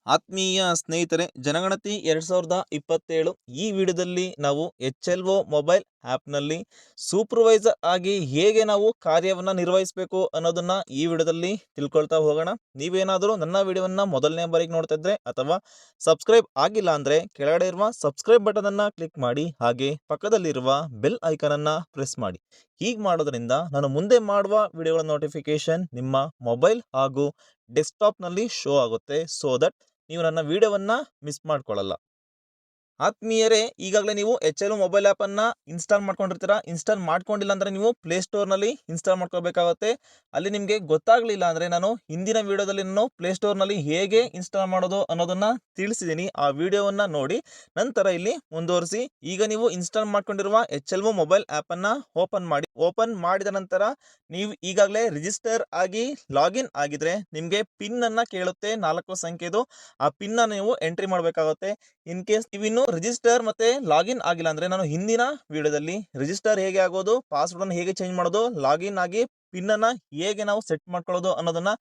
ಆತ್ಮೀಯ ಸ್ನೇಹಿತರೆ, ಜನಗಣತಿ 2027 ಈ ವಿಡಿಯೋದಲ್ಲಿ ನಾವು HLO ಮೊಬೈಲ್ ಆ್ಯಪ್ನಲ್ಲಿ ಸೂಪರ್ವೈಸರ್ ಆಗಿ ಹೇಗೆ ನಾವು ಕಾರ್ಯವನ್ನು ನಿರ್ವಹಿಸಬೇಕು ಅನ್ನೋದನ್ನ ಈ ವಿಡಿಯೋದಲ್ಲಿ ತಿಳ್ಕೊಳ್ತಾ ಹೋಗೋಣ. ನೀವೇನಾದರೂ ನನ್ನ ವಿಡಿಯೋವನ್ನು ಮೊದಲನೇ ಬಾರಿಗೆ ನೋಡ್ತಾ ಇದ್ರೆ ಅಥವಾ ಸಬ್ಸ್ಕ್ರೈಬ್ ಆಗಿಲ್ಲ ಅಂದರೆ ಕೆಳಗಡೆ ಇರುವ ಸಬ್ಸ್ಕ್ರೈಬ್ ಬಟನನ್ನು ಕ್ಲಿಕ್ ಮಾಡಿ, ಹಾಗೆ ಪಕ್ಕದಲ್ಲಿರುವ ಬೆಲ್ ಐಕನನ್ನು ಪ್ರೆಸ್ ಮಾಡಿ. ಹೀಗೆ ಮಾಡೋದ್ರಿಂದ ನಾನು ಮುಂದೆ ಮಾಡುವ ವಿಡಿಯೋಗಳ ನೋಟಿಫಿಕೇಶನ್ ನಿಮ್ಮ ಮೊಬೈಲ್ ಹಾಗೂ ಡೆಸ್ಕ್ಟಾಪ್ನಲ್ಲಿ ಶೋ ಆಗುತ್ತೆ. ಸೊ ದಟ್ ನೀವು ನನ್ನ ವಿಡಿಯೋವನ್ನು ಮಿಸ್ ಮಾಡ್ಕೊಳ್ಳಲ್ಲ. ಆತ್ಮೀಯರೇ, ಈಗಾಗಲೇ ನೀವು HLO ಮೊಬೈಲ್ ಆ್ಯಪನ್ನು ಇನ್ಸ್ಟಾಲ್ ಮಾಡ್ಕೊಂಡಿರ್ತೀರಾ. ಇನ್ಸ್ಟಾಲ್ ಮಾಡ್ಕೊಂಡಿಲ್ಲ ಅಂದರೆ ನೀವು ಪ್ಲೇಸ್ಟೋರ್ನಲ್ಲಿ ಇನ್ಸ್ಟಾಲ್ ಮಾಡ್ಕೋಬೇಕಾಗುತ್ತೆ. ಅಲ್ಲಿ ನಿಮಗೆ ಗೊತ್ತಾಗಲಿಲ್ಲ ಅಂದರೆ ನಾನು ಹಿಂದಿನ ವಿಡಿಯೋದಲ್ಲಿ ನಾನು ಪ್ಲೇಸ್ಟೋರ್ನಲ್ಲಿ ಹೇಗೆ ಇನ್ಸ್ಟಾಲ್ ಮಾಡೋದು ಅನ್ನೋದನ್ನು ತಿಳಿಸಿದ್ದೀನಿ. ಆ ವಿಡಿಯೋವನ್ನು ನೋಡಿ ನಂತರ ಇಲ್ಲಿ ಮುಂದುವರಿಸಿ. ಈಗ ನೀವು ಇನ್ಸ್ಟಾಲ್ ಮಾಡ್ಕೊಂಡಿರುವ HLO ಮೊಬೈಲ್ ಆ್ಯಪನ್ನು ಓಪನ್ ಮಾಡಿ. ಓಪನ್ ಮಾಡಿದ ನಂತರ ನೀವು ಈಗಾಗಲೇ ರಿಜಿಸ್ಟರ್ ಆಗಿ ಲಾಗಿನ್ ಆಗಿದ್ರೆ ನಿಮಗೆ ಪಿನ್ನನ್ನು ಕೇಳುತ್ತೆ, 4 ಸಂಖ್ಯೆದು. ಆ ಪಿನ್ನನ್ನು ನೀವು ಎಂಟ್ರಿ ಮಾಡಬೇಕಾಗುತ್ತೆ. ಇನ್ ಕೇಸ್ ನೀವಿನ್ನು ರಿಜಿಸ್ಟರ್ ಮತ್ತೆ ಲಾಗಿನ್ ಆಗಿಲ್ಲ ಅಂದ್ರೆ ನಾನು ಹಿಂದಿನ ವಿಡಿಯೋದಲ್ಲಿ ರಿಜಿಸ್ಟರ್ ಹೇಗೆ ಆಗೋದು, ಪಾಸ್ವರ್ಡ್ ಅನ್ನು ಹೇಗೆ ಚೇಂಜ್ ಮಾಡೋದು, ಲಾಗಿನ್ ಆಗಿ ಪಿನ್ ಅನ್ನ ಹೇಗೆ ನಾವು ಸೆಟ್ ಮಾಡ್ಕೊಳ್ಳೋದು ಅನ್ನೋದನ್ನ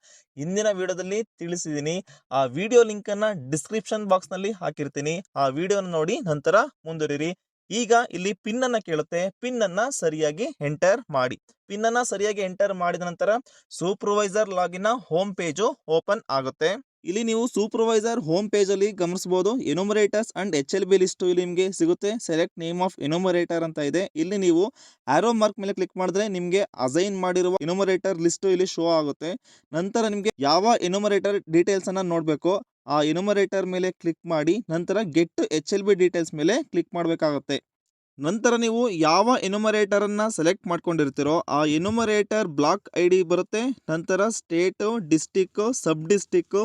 ಹಿಂದಿನ ವಿಡಿಯೋದಲ್ಲಿ ತಿಳಿಸಿದ್ದೀನಿ. ಆ ವಿಡಿಯೋ ಲಿಂಕ್ ಅನ್ನ ಡಿಸ್ಕ್ರಿಪ್ಷನ್ ಬಾಕ್ಸ್ ನಲ್ಲಿ ಹಾಕಿರ್ತೀನಿ. ಆ ವಿಡಿಯೋನ ನೋಡಿ ನಂತರ ಮುಂದುವರಿರಿ. ಈಗ ಇಲ್ಲಿ ಪಿನ್ ಅನ್ನ ಕೇಳುತ್ತೆ, ಪಿನ್ ಅನ್ನ ಸರಿಯಾಗಿ ಎಂಟರ್ ಮಾಡಿ. ಪಿನ್ ಅನ್ನ ಸರಿಯಾಗಿ ಎಂಟರ್ ಮಾಡಿದ ನಂತರ supervisor login home page open ಆಗುತ್ತೆ. ಇಲ್ಲಿ ನೀವು ಸೂಪರ್ವೈಸರ್ ಹೋಮ್ ಪೇಜ್ ಅಲ್ಲಿ ಗಮನಿಸಬಹುದು, ಎನುಮರೇಟರ್ಸ್ ಅಂಡ್ HLB ಲಿಸ್ಟ್ ಇಲ್ಲಿ ನಿಮಗೆ ಸಿಗುತ್ತೆ. ಸೆಲೆಕ್ಟ್ ನೇಮ್ ಆಫ್ ಎನುಮರೇಟರ್ ಅಂತ ಇದೆ. ಇಲ್ಲಿ ನೀವು ಆರೋ ಮಾರ್ಕ್ ಮೇಲೆ ಕ್ಲಿಕ್ ಮಾಡಿದ್ರೆ ನಿಮಗೆ ಅಸೈನ್ ಮಾಡಿರುವ ಎನುಮರೇಟರ್ ಲಿಸ್ಟ್ ಇಲ್ಲಿ ಶೋ ಆಗುತ್ತೆ. ನಂತರ ನಿಮಗೆ ಯಾವ ಎನುಮರೇಟರ್ ಡೀಟೇಲ್ಸ್ ಅನ್ನ ನೋಡಬೇಕು ಆ ಎನುಮರೇಟರ್ ಮೇಲೆ ಕ್ಲಿಕ್ ಮಾಡಿ ನಂತರ ಗೆಟ್ HLB ಡೀಟೇಲ್ಸ್ ಮೇಲೆ ಕ್ಲಿಕ್ ಮಾಡಬೇಕಾಗುತ್ತೆ. ನಂತರ ನೀವು ಯಾವ ಎನುಮರೇಟರ್ ಅನ್ನ ಸೆಲೆಕ್ಟ್ ಮಾಡ್ಕೊಂಡಿರ್ತೀರೋ ಆ ಎನುಮರೇಟರ್ ಬ್ಲಾಕ್ ID ಬರುತ್ತೆ. ನಂತರ ಸ್ಟೇಟ್, ಡಿಸ್ಟಿಕ್, ಸಬ್ ಡಿಸ್ಟಿಕ್,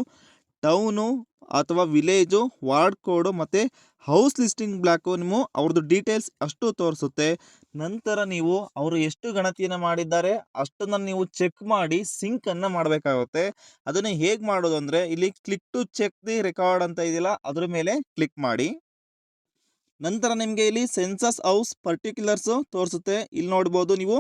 ಟೌನು ಅಥವಾ ವಿಲೇಜು, ವಾರ್ಡ್ ಕೋಡು ಮತ್ತು ಹೌಸ್ ಲಿಸ್ಟಿಂಗ್ ಬ್ಲಾಕು ನೀವು ಅವ್ರದ್ದು ಡೀಟೇಲ್ಸ್ ಅಷ್ಟು ತೋರಿಸುತ್ತೆ. ನಂತರ ನೀವು ಅವರು ಎಷ್ಟು ಗಣತಿಯನ್ನು ಮಾಡಿದ್ದಾರೆ ಅಷ್ಟನ್ನು ನೀವು ಚೆಕ್ ಮಾಡಿ ಸಿಂಕ್ ಅನ್ನು ಮಾಡಬೇಕಾಗುತ್ತೆ. ಅದನ್ನು ಹೇಗೆ ಮಾಡೋದು ಅಂದರೆ ಇಲ್ಲಿ click to check the record ಅಂತ ಇದೆಯಲ್ಲ ಅದ್ರ ಮೇಲೆ ಕ್ಲಿಕ್ ಮಾಡಿ. ನಂತರ ನಿಮಗೆ ಇಲ್ಲಿ ಸೆನ್ಸಸ್ ಹೌಸ್ ಪರ್ಟಿಕ್ಯುಲರ್ಸ್ ತೋರಿಸುತ್ತೆ. ಇಲ್ಲಿ ನೋಡ್ಬೋದು ನೀವು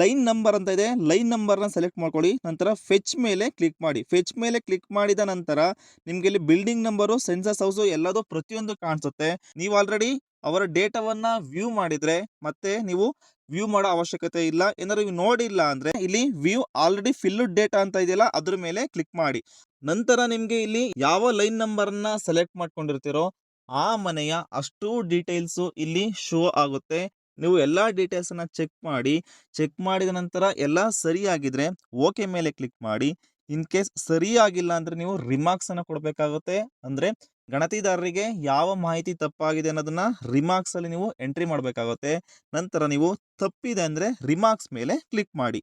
ಲೈನ್ ನಂಬರ್ ಅಂತ ಇದೆ, ಲೈನ್ ನಂಬರ್ನ ಸೆಲೆಕ್ಟ್ ಮಾಡ್ಕೊಳ್ಳಿ. ನಂತರ ಫೆಚ್ ಮೇಲೆ ಕ್ಲಿಕ್ ಮಾಡಿ. ಫೆಚ್ ಮೇಲೆ ಕ್ಲಿಕ್ ಮಾಡಿದ ನಂತರ ನಿಮಗೆ ಇಲ್ಲಿ ಬಿಲ್ಡಿಂಗ್ ನಂಬರು, ಸೆನ್ಸಸ್ ಹೌಸು ಎಲ್ಲದೂ ಪ್ರತಿಯೊಂದು ಕಾಣಿಸುತ್ತೆ. ನೀವು ಆಲ್ರೆಡಿ ಅವರ ಡೇಟಾವನ್ನ ವ್ಯೂ ಮಾಡಿದ್ರೆ ಮತ್ತೆ ನೀವು ವ್ಯೂ ಮಾಡೋ ಅವಶ್ಯಕತೆ ಇಲ್ಲ. ಏನಾದ್ರು ನೀವು ನೋಡಿಲ್ಲ ಅಂದ್ರೆ ಇಲ್ಲಿ ವ್ಯೂ ಆಲ್ರೆಡಿ ಫಿಲ್ಡ್ ಡೇಟಾ ಅಂತ ಇದೆಯಲ್ಲ ಅದ್ರ ಮೇಲೆ ಕ್ಲಿಕ್ ಮಾಡಿ. ನಂತರ ನಿಮಗೆ ಇಲ್ಲಿ ಯಾವ ಲೈನ್ ನಂಬರ್ನ ಸೆಲೆಕ್ಟ್ ಮಾಡ್ಕೊಂಡಿರ್ತೀರೋ ಆ ಮನೆಯ ಅಷ್ಟು ಡೀಟೇಲ್ಸು ಇಲ್ಲಿ ಶೋ ಆಗುತ್ತೆ. ನೀವು ಎಲ್ಲ ಡೀಟೇಲ್ಸನ್ನು ಚೆಕ್ ಮಾಡಿದ ನಂತರ ಎಲ್ಲ ಸರಿಯಾಗಿದ್ರೆ ಓಕೆ ಮೇಲೆ ಕ್ಲಿಕ್ ಮಾಡಿ. ಇನ್ ಕೇಸ್ ಸರಿಯಾಗಿಲ್ಲ ಅಂದರೆ ನೀವು ರಿಮಾರ್ಕ್ಸನ್ನು ಕೊಡಬೇಕಾಗುತ್ತೆ. ಅಂದರೆ ಗಣತಿದಾರರಿಗೆ ಯಾವ ಮಾಹಿತಿ ತಪ್ಪಾಗಿದೆ ಅನ್ನೋದನ್ನ ರಿಮಾರ್ಕ್ಸಲ್ಲಿ ನೀವು ಎಂಟ್ರಿ ಮಾಡಬೇಕಾಗುತ್ತೆ. ನಂತರ ನೀವು ತಪ್ಪಿದೆ ಅಂದರೆ ರಿಮಾರ್ಕ್ಸ್ ಮೇಲೆ ಕ್ಲಿಕ್ ಮಾಡಿ.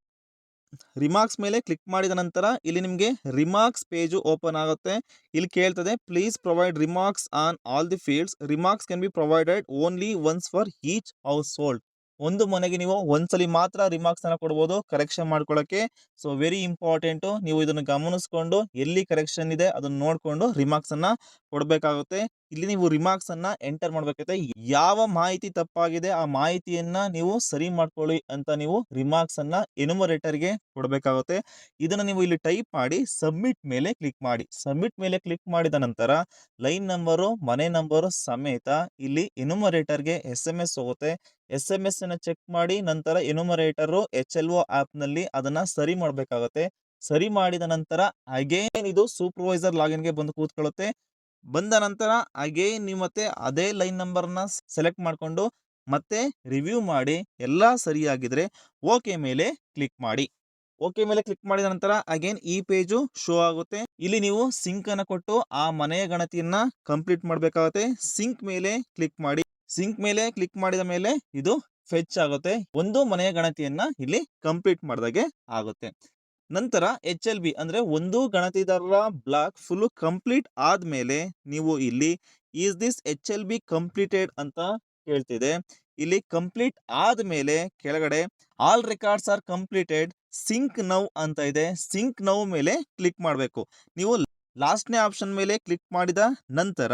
ರಿಮಾರ್ಕ್ಸ್ ಮೇಲೆ ಕ್ಲಿಕ್ ಮಾಡಿದ ನಂತರ ಇಲ್ಲಿ ನಿಮಗೆ ರಿಮಾರ್ಕ್ಸ್ ಪೇಜು ಓಪನ್ ಆಗುತ್ತೆ. ಇಲ್ಲಿ ಕೇಳ್ತದೆ please provide remarks on all the fields. Remarks can be provided only once for each household. ಒಂದು ಮನೆಗೆ ನೀವು ಒಂದ್ಸಲಿ ಮಾತ್ರ ರಿಮಾರ್ಕ್ಸ್ ಅನ್ನ ಕೊಡ್ಬೋದು ಕರೆಕ್ಷನ್ ಮಾಡ್ಕೊಳ್ಳೋಕೆ. ಸೊ ವೆರಿ ಇಂಪಾರ್ಟೆಂಟು, ನೀವು ಇದನ್ನು ಗಮನಿಸ್ಕೊಂಡು ಎಲ್ಲಿ ಕರೆಕ್ಷನ್ ಇದೆ ಅದನ್ನ ನೋಡಿಕೊಂಡು ರಿಮಾರ್ಕ್ಸ್ ಅನ್ನ ಕೊಡಬೇಕಾಗುತ್ತೆ. ಇಲ್ಲಿ ನೀವು ರಿಮಾರ್ಕ್ಸ್ ಅನ್ನ ಎಂಟರ್ ಮಾಡ್ಬೇಕಾಗುತ್ತೆ. ಯಾವ ಮಾಹಿತಿ ತಪ್ಪಾಗಿದೆ ಆ ಮಾಹಿತಿಯನ್ನ ನೀವು ಸರಿ ಮಾಡ್ಕೊಳ್ಳಿ ಅಂತ ನೀವು ರಿಮಾರ್ಕ್ಸ್ ಅನ್ನ ಎನುಮರೇಟರ್ಗೆ ಕೊಡಬೇಕಾಗುತ್ತೆ. ಇದನ್ನ ನೀವು ಇಲ್ಲಿ ಟೈಪ್ ಮಾಡಿ ಸಬ್ಮಿಟ್ ಮೇಲೆ ಕ್ಲಿಕ್ ಮಾಡಿ. ಸಬ್ಮಿಟ್ ಮೇಲೆ ಕ್ಲಿಕ್ ಮಾಡಿದ ನಂತರ ಲೈನ್ ನಂಬರು, ಮನೆ ನಂಬರು ಸಮೇತ ಇಲ್ಲಿ ಎನುಮರೇಟರ್ಗೆ SMS ಹೋಗುತ್ತೆ. SMS ಅನ್ನ ಚೆಕ್ ಮಾಡಿ ನಂತರ ಎನುಮರೇಟರು HLO ಆಪ್ ನಲ್ಲಿ ಅದನ್ನ ಸರಿ ಮಾಡಬೇಕಾಗುತ್ತೆ. ಸರಿ ಮಾಡಿದ ನಂತರ ಅಗೇನ್ ಇದು ಸೂಪರ್ವೈಸರ್ ಲಾಗಿನ್ಗೆ ಬಂದು ಕೂತ್ಕೊಳ್ಳುತ್ತೆ. ಬಂದ ನಂತರ ಅಗೇನ್ ನೀವು ಮತ್ತೆ ಅದೇ ಲೈನ್ ನಂಬರ್ನ ಸೆಲೆಕ್ಟ್ ಮಾಡಿಕೊಂಡು ಮತ್ತೆ ರಿವ್ಯೂ ಮಾಡಿ ಎಲ್ಲ ಸರಿಯಾಗಿದ್ರೆ ಓಕೆ ಮೇಲೆ ಕ್ಲಿಕ್ ಮಾಡಿ. ಓಕೆ ಮೇಲೆ ಕ್ಲಿಕ್ ಮಾಡಿದ ನಂತರ ಅಗೇನ್ ಈ ಪೇಜು ಶೋ ಆಗುತ್ತೆ. ಇಲ್ಲಿ ನೀವು ಸಿಂಕ್ ಅನ್ನ ಕೊಟ್ಟು ಆ ಮನೆಯ ಗಣತಿಯನ್ನ ಕಂಪ್ಲೀಟ್ ಮಾಡಬೇಕಾಗುತ್ತೆ. ಸಿಂಕ್ ಮೇಲೆ ಕ್ಲಿಕ್ ಮಾಡಿ. ಸಿಂಕ್ ಮೇಲೆ ಕ್ಲಿಕ್ ಮಾಡಿದ ಮೇಲೆ ಇದು ಫೆಚ್ ಆಗುತ್ತೆ. ಒಂದು ಮನೆಯ ಗಣತಿಯನ್ನ ಇಲ್ಲಿ ಕಂಪ್ಲೀಟ್ ಮಾಡಿದಾಗೆ ಆಗುತ್ತೆ. ನಂತರ HLB ಅಂದ್ರೆ ಒಂದು ಗಣತಿದಾರರ ಬ್ಲಾಕ್ ಫುಲ್ ಕಂಪ್ಲೀಟ್ ಆದ್ಮೇಲೆ ನೀವು ಇಲ್ಲಿ ಈಸ್ ದಿಸ್ HLB ಕಂಪ್ಲೀಟೆಡ್ ಅಂತ ಕೇಳ್ತಿದೆ. ಇಲ್ಲಿ ಕಂಪ್ಲೀಟ್ ಆದ್ಮೇಲೆ ಕೆಳಗಡೆ all records are completed sync now ಅಂತ ಇದೆ. ಸಿಂಕ್ ನೌ ಮೇಲೆ ಕ್ಲಿಕ್ ಮಾಡಬೇಕು. ನೀವು ಲಾಸ್ಟ್ನೇ ಆಪ್ಷನ್ ಮೇಲೆ ಕ್ಲಿಕ್ ಮಾಡಿದ ನಂತರ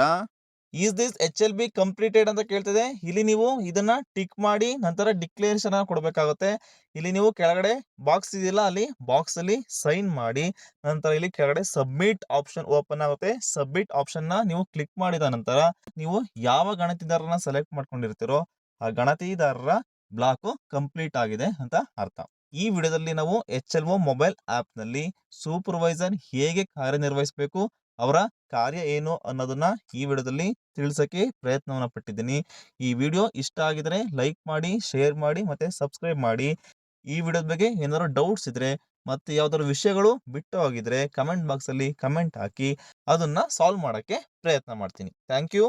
ಈಸ್ ದಿಸ್ HLB ಕಂಪ್ಲೀಟೆಡ್ ಅಂತ ಕೇಳ್ತಿದೆ. ಇಲ್ಲಿ ನೀವು ಇದನ್ನ ಟಿಕ್ ಮಾಡಿ ನಂತರ ಡಿಕ್ಲೇರೇಷನ್ ಕೊಡಬೇಕಾಗುತ್ತೆ. ಇಲ್ಲಿ ನೀವು ಕೆಳಗಡೆ ಬಾಕ್ಸ್ ಇದೆಯಲ್ಲ, ಅಲ್ಲಿ ಬಾಕ್ಸ್ ಅಲ್ಲಿ ಸೈನ್ ಮಾಡಿ ನಂತರ ಇಲ್ಲಿ ಕೆಳಗಡೆ ಸಬ್ಮಿಟ್ ಆಪ್ಷನ್ ಓಪನ್ ಆಗುತ್ತೆ. ಸಬ್ಮಿಟ್ ಆಪ್ಷನ್ ನ ನೀವು ಕ್ಲಿಕ್ ಮಾಡಿದ ನಂತರ ನೀವು ಯಾವ ಗಣತಿದಾರನ ಸೆಲೆಕ್ಟ್ ಮಾಡ್ಕೊಂಡಿರ್ತೀರೋ ಆ ಗಣತಿದಾರರ ಬ್ಲಾಕ್ ಕಂಪ್ಲೀಟ್ ಆಗಿದೆ ಅಂತ ಅರ್ಥ. ಈ ವಿಡಿಯೋದಲ್ಲಿ ನಾವು HLO ಮೊಬೈಲ್ ಆಪ್ ನಲ್ಲಿ ಸೂಪರ್ವೈಸರ್ ಹೇಗೆ ಕಾರ್ಯನಿರ್ವಹಿಸಬೇಕು, ಅವರ ಕಾರ್ಯ ಏನು ಅನ್ನೋದನ್ನ ಈ ವಿಡಿಯೋದಲ್ಲಿ ತಿಳಿಸಕ್ಕೆ ಪ್ರಯತ್ನವನ್ನ ಪಟ್ಟಿದ್ದೀನಿ. ಈ ವಿಡಿಯೋ ಇಷ್ಟ ಆಗಿದ್ರೆ ಲೈಕ್ ಮಾಡಿ, ಶೇರ್ ಮಾಡಿ ಮತ್ತೆ ಸಬ್ಸ್ಕ್ರೈಬ್ ಮಾಡಿ. ಈ ವಿಡಿಯೋದ ಬಗ್ಗೆ ಏನಾದ್ರು ಡೌಟ್ಸ್ ಇದ್ರೆ ಮತ್ತೆ ಯಾವ್ದಾದ್ರು ವಿಷಯಗಳು ಬಿಟ್ಟು ಹೋಗಿದ್ರೆ ಕಮೆಂಟ್ ಬಾಕ್ಸ್ ಅಲ್ಲಿ ಕಮೆಂಟ್ ಹಾಕಿ, ಅದನ್ನ ಸಾಲ್ವ್ ಮಾಡಕ್ಕೆ ಪ್ರಯತ್ನ ಮಾಡ್ತೀನಿ. Thank you.